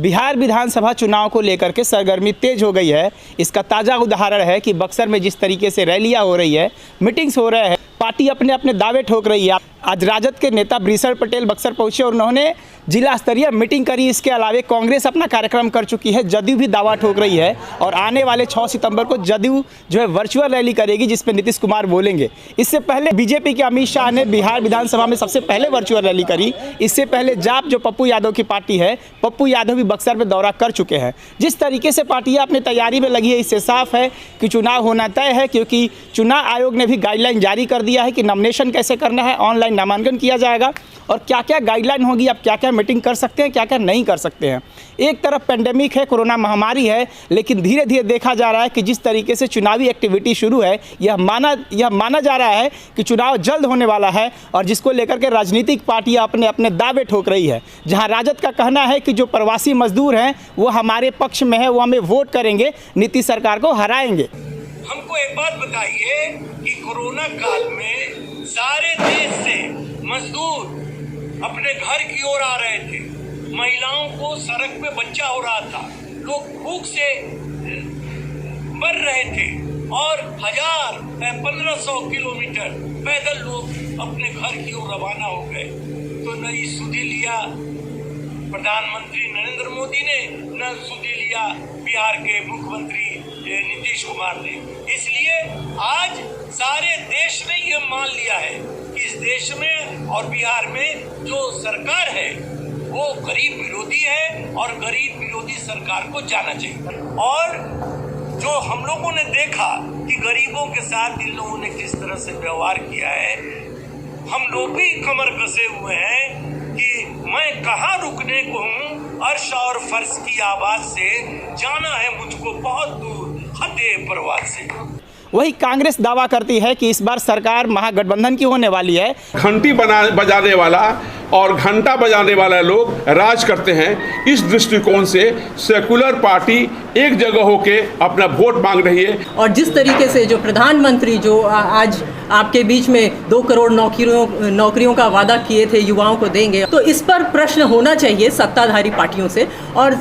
बिहार विधानसभा चुनाव को लेकर के सरगर्मी तेज हो गई है। इसका ताज़ा उदाहरण है कि बक्सर में जिस तरीके से रैलियां हो रही है, मीटिंग्स हो रहे हैं, पार्टी अपने अपने दावे ठोक रही है। आज राजद के नेता बृषण पटेल बक्सर पहुंचे और उन्होंने जिला स्तरीय मीटिंग करी। इसके अलावा कांग्रेस अपना कार्यक्रम कर चुकी है, जदयू भी दावा ठोक रही है और आने वाले 6 सितंबर को जदयू जो है वर्चुअल रैली करेगी जिसमें नीतीश कुमार बोलेंगे। इससे पहले बीजेपी के अमित शाह ने बिहार विधानसभा में सबसे पहले वर्चुअल रैली करी। इससे पहले जाप जो पप्पू यादव की पार्टी है, पप्पू यादव भी बक्सर में दौरा कर चुके हैं। जिस तरीके से पार्टियां अपनी तैयारी में लगी है, इससे साफ है कि चुनाव होना तय है, क्योंकि चुनाव आयोग ने भी गाइडलाइन जारी कर दिया है कि नॉमिनेशन कैसे करना है, ऑनलाइन नामांकन किया जाएगा और क्या क्या गाइडलाइन होगी, आप क्या क्या मीटिंग कर सकते हैं, क्या क्या नहीं कर सकते हैं। एक तरफ पेंडेमिक है, कोरोना महामारी है, लेकिन धीरे धीरे देखा जा रहा है कि जिस तरीके से चुनावी एक्टिविटी शुरू है, यह माना जा रहा है कि चुनाव जल्द होने वाला है और जिसको लेकर के राजनीतिक पार्टियां अपने अपने दावे ठोक रही है। जहां राजद का कहना है कि जो प्रवासी मजदूर हैं वो हमारे पक्ष में है, वो हमें वोट करेंगे, नीतीश सरकार को हराएंगे। हमको एक बात बताइए कि कोरोना काल में सारे देश से मजदूर अपने घर की ओर आ रहे थे, महिलाओं को सड़क पे बच्चा हो रहा था, लोग भूख से मर रहे थे और 1500 किलोमीटर पैदल लोग अपने घर की ओर रवाना हो गए। तो न ये सुधी लिया प्रधानमंत्री नरेंद्र मोदी ने, न सुधी लिया बिहार के मुख्यमंत्री नीतीश कुमार ने। इसलिए आज सारे देश ने यह मान लिया है कि इस देश में और बिहार में जो सरकार है वो गरीब विरोधी है और गरीब विरोधी सरकार को जाना चाहिए। और जो हम लोगों ने देखा कि गरीबों के साथ इन लोगों ने किस तरह से व्यवहार किया है, हम लोग भी कमर कसे हुए हैं कि मैं कहाँ रुकने को हूँ, अर्श और फर्श की आवाज से जाना है मुझको बहुत दूर हदे परवाज से। वही कांग्रेस दावा करती है कि इस बार सरकार महागठबंधन की होने वाली है। घंटी बजाने वाला और घंटा बजाने वाला लोग राज करते हैं। इस दृष्टिकोण से सेकुलर पार्टी एक जगह होके अपना वोट मांग रही है। और जिस तरीके से जो प्रधानमंत्री जो आज आपके बीच में 2 करोड़ नौकरियों का वादा किए थे, युवाओं को देंगे, तो इस पर प्रश्न होना चाहिए सत्ताधारी पार्टियों से और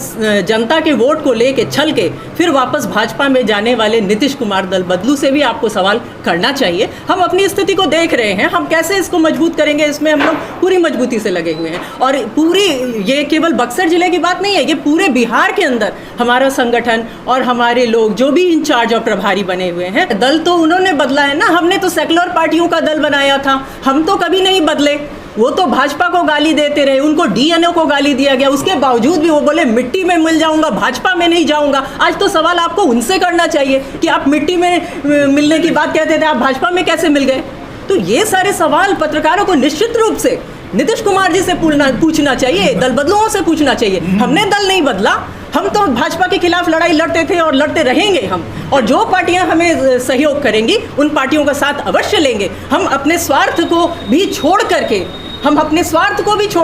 जनता के वोट को लेके छल के फिर वापस भाजपा में जाने वाले नीतीश कुमार दल बदलू से भी आपको सवाल करना चाहिए। हम अपनी स्थिति को देख रहे हैं, हम कैसे इसको मजबूत करेंगे, इसमें हम लोग पूरी मजबूती से लगे हुए हैं। और पूरी ये केवल बक्सर जिले की बात नहीं है, ये पूरे बिहार के अंदर हमारा संगठन और हमारे लोग जो भी इंचार्ज और प्रभारी बने हुए हैं, दल तो उन्होंने बदला है ना, हमने तो सेकुलर पार्टियों का दल बनाया था, हम तो कभी नहीं बदले। वो तो भाजपा को गाली देते रहे, उनको डीएनए को गाली दिया गया, उसके बावजूद भी वो बोले मिट्टी में मिल जाऊंगा, भाजपा में नहीं जाऊंगा। आज तो सवाल आपको उनसे करना चाहिए कि आप मिट्टी में मिलने की बात कहते थे, आप भाजपा में कैसे मिल गए। तो ये सारे सवाल पत्रकारों को निश्चित रूप से नीतीश कुमार जी से पूछना चाहिए, दल बदलुओं से पूछना चाहिए। हमने दल नहीं बदला, हम तो भाजपा के खिलाफ लड़ाई लड़ते थे और लड़ते रहेंगे हम। और जो पार्टियां हमें सहयोग करेंगी उन पार्टियों का साथ अवश्य लेंगे। हम अपने स्वार्थ को भी छोड़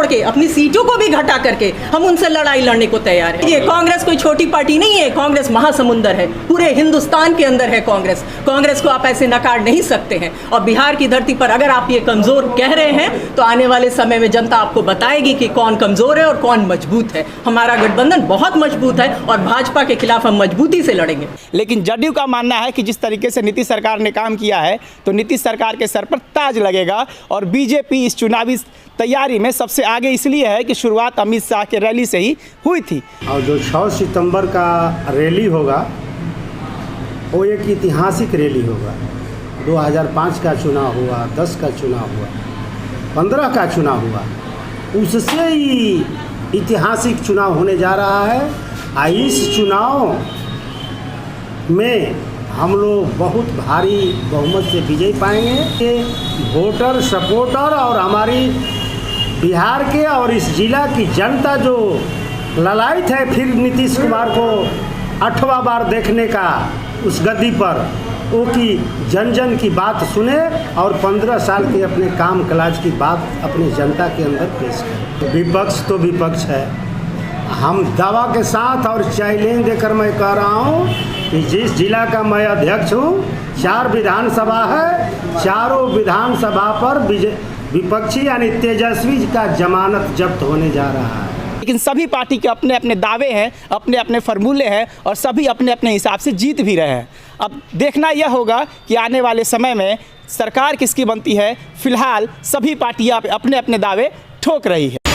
करके अपनी सीटों को भी घटा करके हम उनसे लड़ाई लड़ने को तैयार हैं। ये कांग्रेस कोई छोटी पार्टी नहीं है, कांग्रेस महासमुंदर है, पूरे हिंदुस्तान के अंदर है कांग्रेस को आप ऐसे नकार नहीं सकते हैं। और बिहार की धरती पर अगर आप ये कमजोर कह रहे हैं तो आने वाले समय में जनता आपको बताएगी कि कौन कमजोर है और कौन मजबूत है। हमारा गठबंधन बहुत मजबूत है और भाजपा के खिलाफ हम मजबूती से लड़ेंगे। लेकिन जदयू का मानना है कि जिस तरीके से नीतीश सरकार ने काम किया है तो नीतीश सरकार के सर पर ताज लगेगा और बीजेपी इस चुनावी तैयारी में सबसे आगे इसलिए है कि शुरुआत अमित शाह के रैली से ही हुई थी। और जो 6 सितंबर का रैली होगा वो एक ऐतिहासिक रैली होगा। 2005 का चुनाव हुआ, 10 का चुनाव हुआ, 15 का चुनाव हुआ, उससे ही ऐतिहासिक चुनाव होने जा रहा है। इस चुनाव में हम लोग बहुत भारी बहुमत से विजय पाएंगे। वोटर सपोर्टर और हमारी बिहार के और इस जिला की जनता जो ललायत है फिर नीतीश कुमार को 8वां बार देखने का उस गद्दी पर, वो की जन जन की बात सुने और 15 साल के अपने काम काज की बात अपनी जनता के अंदर पेश करें। विपक्ष तो विपक्ष है, हम दावा के साथ और चैलेंज देकर मैं कह रहा हूँ कि जिस जिला का मैं अध्यक्ष हूँ, 4 विधानसभा है, चारों विधानसभा पर विपक्षी यानी तेजस्वी का जमानत जब्त होने जा रहा है। लेकिन सभी पार्टी के अपने अपने दावे हैं, अपने अपने फार्मूले हैं और सभी अपने अपने हिसाब से जीत भी रहे हैं। अब देखना यह होगा कि आने वाले समय में सरकार किसकी बनती है। फिलहाल सभी पार्टियां अपने अपने दावे ठोक रही है।